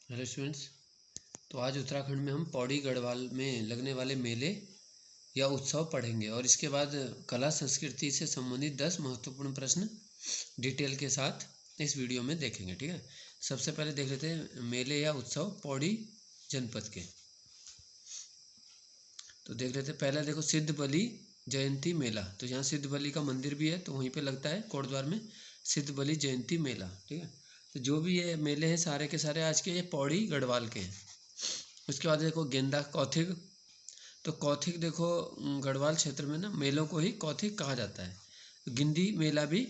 Hello students. तो आज उत्तराखंड में हम पौड़ी गढ़वाल में लगने वाले मेले या उत्सव पढ़ेंगे और इसके बाद कला संस्कृति से संबंधित 10 महत्वपूर्ण प्रश्न डिटेल के साथ इस वीडियो में देखेंगे। ठीक है, सबसे पहले देख लेते हैं मेले या उत्सव पौड़ी जनपद के। तो देख लेते हैं, पहला देखो सिद्ध बलि जयंती मेला। तो यहाँ सिद्ध बलि का मंदिर भी है, तो वहीं पे लगता है कोटद्वार में सिद्ध बलि जयंती मेला। ठीक है, तो जो भी ये मेले हैं सारे के सारे आज के ये पौड़ी गढ़वाल के हैं। उसके बाद देखो गेंदा कौथिग। तो कौथिग देखो गढ़वाल क्षेत्र में ना मेलों को ही कौथिग कहा जाता है। गिंदी मेला भी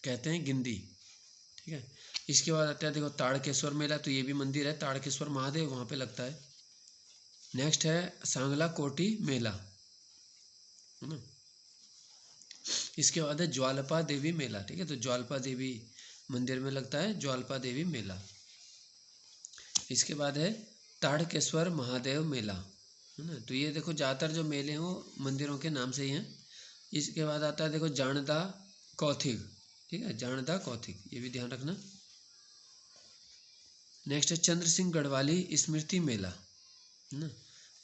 कहते हैं गिंदी। ठीक है, इसके बाद आता है देखो ताड़केश्वर मेला। तो ये भी मंदिर है, ताड़केश्वर महादेव वहाँ पे लगता है। नेक्स्ट है सांगला कोटी मेला, है ना। इसके बाद है ज्वालपा देवी मेला। ठीक है, तो ज्वालपा देवी मंदिर में लगता है ज्वालपा देवी मेला। इसके बाद है ताड़केश्वर महादेव मेला, है ना। तो ये देखो ज़्यादातर जो मेले हैं वो मंदिरों के नाम से ही हैं। इसके बाद आता है देखो जानदा कौथिग। ठीक है, जानदा कौथिग ये भी ध्यान रखना। नेक्स्ट है चंद्र सिंह गढ़वाली स्मृति मेला, है ना।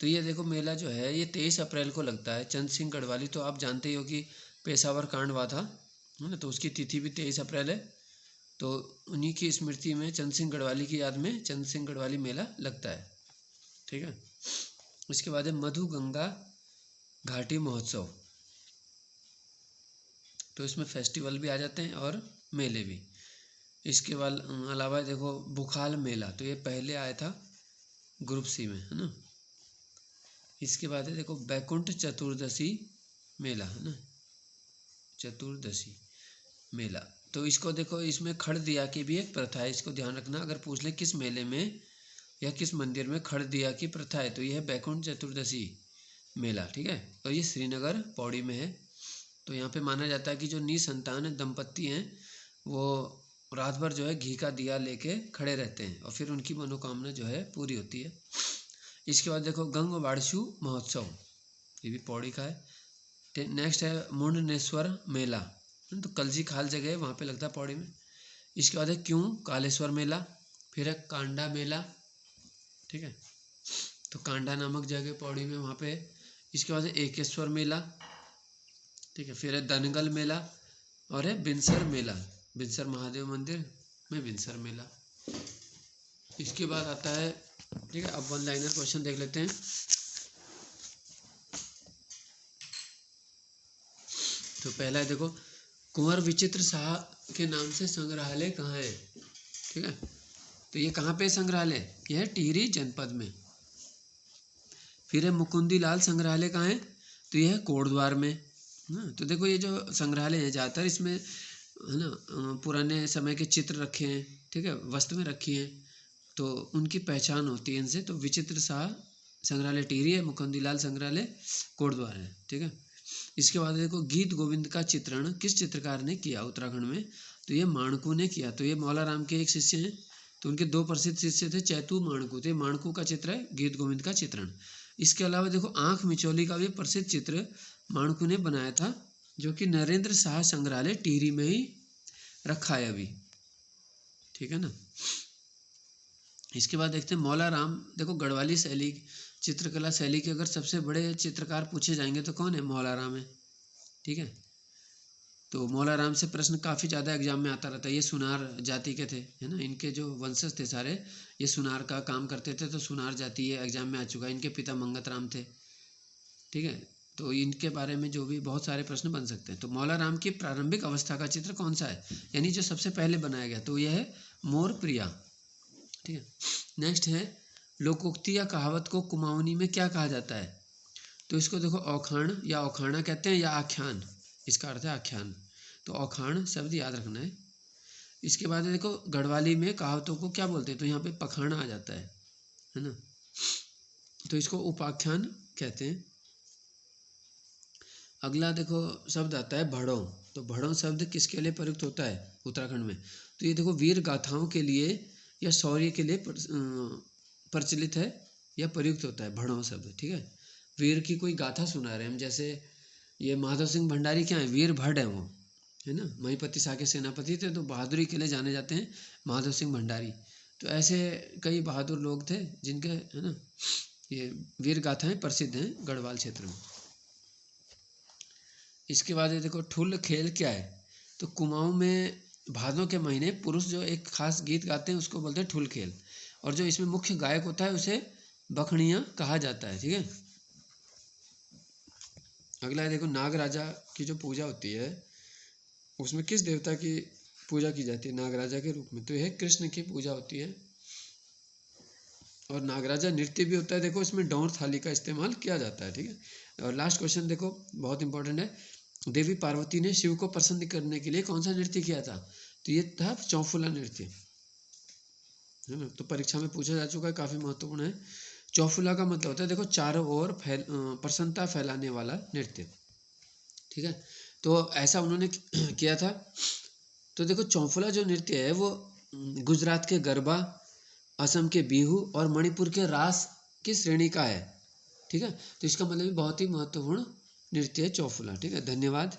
तो ये देखो मेला जो है ये 23 अप्रैल को लगता है। चंद्र सिंह गढ़वाली तो आप जानते ही हो कि पेशावर कांड हुआ था, है ना, तो उसकी तिथि भी 23 अप्रैल है। तो उन्हीं की स्मृति में चंद्र सिंह गढ़वाली की याद में चंद्र सिंह गढ़वाली मेला लगता है। ठीक है, इसके बाद है मधु गंगा घाटी महोत्सव। तो इसमें फेस्टिवल भी आ जाते हैं और मेले भी। इसके बाद अलावा देखो बुखाल मेला। तो ये पहले आया था ग्रुप सी में, है ना। इसके बाद है देखो बैकुंठ चतुर्दशी मेला, है ना, चतुर्दशी मेला। तो इसको देखो इसमें खड़ दिया की भी एक प्रथा है, इसको ध्यान रखना। अगर पूछ ले किस मेले में या किस मंदिर में खड़ दिया की प्रथा है तो यह है बैकुंठ चतुर्दशी मेला। ठीक है, और ये श्रीनगर पौड़ी में है। तो यहाँ पे माना जाता है कि जो निसंतान दंपत्ति हैं वो रात भर जो है घी का दिया लेके खड़े रहते हैं और फिर उनकी मनोकामना जो है पूरी होती है। इसके बाद देखो गंग वाड़शु महोत्सव, ये भी पौड़ी का है। नेक्स्ट है मुंडनेश्वर मेला। तो कलजी खाल जगह है वहाँ पे लगता है पौड़ी में। इसके बाद है क्यों कालेश्वर मेला। फिर है कांडा मेला। ठीक है, तो कांडा नामक जगह पौड़ी में वहाँ पे। इसके बाद है एकेश्वर मेला। ठीक है, फिर है दनगल मेला और है बिनसर मेला, बिनसर महादेव मंदिर में बिनसर मेला। इसके बाद आता है, ठीक है, अब वन लाइनर क्वेश्चन देख लेते हैं। तो पहला है देखो कुंवर विचित्र शाह के नाम से संग्रहालय कहाँ है। ठीक है, तो ये कहाँ पे संग्रहालय, यह है टिहरी जनपद में। फिर है मुकुंदी लाल संग्रहालय कहाँ है, तो यह है कोटद्वार में, ना। तो देखो ये जो संग्रहालय है ज़्यादातर इसमें, है ना, पुराने समय के चित्र रखे हैं, ठीक है, वस्तु में रखी हैं, तो उनकी पहचान होती है इनसे। तो विचित्र शाह संग्रहालय टिहरी है, मुकुंदीलाल संग्रहालय कोटद्वार है। ठीक है, इसके बाद देखो गीत गोविंद का चित्रण किस चित्रकार ने किया उत्तराखंड में, तो ये माणकू ने किया। तो ये मौला राम के एक शिष्य हैं, तो उनके 2 प्रसिद्ध शिष्य थे चैतू माणकू। तो माणकू का चित्र है गीत गोविंद का चित्रण। इसके अलावा देखो आंख मिचौली का भी प्रसिद्ध चित्र माणकू ने बनाया था, जो कि नरेंद्र शाह संग्रहालय टिहरी में ही रखा है अभी। ठीक है ना। इसके बाद देखते हैं मौला राम। देखो गढ़वाली शैली चित्रकला शैली के अगर सबसे बड़े चित्रकार पूछे जाएंगे तो कौन है, मौला राम है। ठीक है, तो मौला राम से प्रश्न काफ़ी ज़्यादा एग्जाम में आता रहता है। ये सुनार जाति के थे, है ना, इनके जो वंशज थे सारे ये सुनार का काम करते थे, तो सुनार जाति ये एग्जाम में आ चुका है। इनके पिता मंगत राम थे। ठीक है, तो इनके बारे में जो भी बहुत सारे प्रश्न बन सकते हैं। तो मौला राम की प्रारंभिक अवस्था का चित्र कौन सा है, यानी जो सबसे पहले बनाया गया, तो यह है मोर प्रिया। ठीक है, नेक्स्ट है लोकोक्ति या कहावत को कुमाऊनी में क्या कहा जाता है, तो इसको देखो औखाण या औखाणा कहते हैं या आख्यान, इसका अर्थ है आख्यान। तो औखाण शब्द याद रखना है। इसके बाद देखो गढ़वाली में कहावतों को क्या बोलते हैं, तो यहाँ पे पखाना आ जाता है ना, तो इसको उपाख्यान कहते हैं। अगला देखो शब्द आता है भड़ों। तो भड़ों शब्द किसके लिए प्रयुक्त होता है उत्तराखंड में, तो ये देखो वीर गाथाओं के लिए या शौर्य के लिए प्रचलित है या प्रयुक्त होता है भड़ों शब्द। ठीक है, वीर की कोई गाथा सुना रहे हम, जैसे ये माधव सिंह भंडारी क्या है, वीर भड़ है वो, है ना, महीपति शाह के सेनापति थे, तो बहादुरी के लिए जाने जाते हैं माधव सिंह भंडारी। तो ऐसे कई बहादुर लोग थे जिनके, है ना, ये वीर गाथाएं प्रसिद्ध हैं गढ़वाल क्षेत्र में। इसके बाद ये देखो ठुल खेल क्या है, तो कुमाऊं में भादों के महीने पुरुष जो एक खास गीत गाते हैं उसको बोलते हैं ठुल खेल, और जो इसमें मुख्य गायक होता है उसे बखणिया कहा जाता है। ठीक है, अगला है देखो नागराजा की जो पूजा होती है उसमें किस देवता की पूजा की जाती है नागराजा के रूप में, तो यह कृष्ण की पूजा होती है। और नागराजा नृत्य भी होता है, देखो इसमें डौर थाली का इस्तेमाल किया जाता है। ठीक है, और लास्ट क्वेश्चन देखो बहुत इंपॉर्टेंट है, देवी पार्वती ने शिव को प्रसन्न करने के लिए कौन सा नृत्य किया था, तो ये था चौफुला नृत्य, है ना, तो परीक्षा में पूछा जा चुका है, काफी महत्वपूर्ण है। चौफुला का मतलब होता है देखो चारों ओर प्रसन्नता फैलाने वाला नृत्य। ठीक है, तो ऐसा उन्होंने किया था। तो देखो चौफुला जो नृत्य है वो गुजरात के गरबा, असम के बिहू और मणिपुर के रास की श्रेणी का है। ठीक है, तो इसका मतलब बहुत ही महत्वपूर्ण नृत्य है चौफुला। ठीक है, धन्यवाद।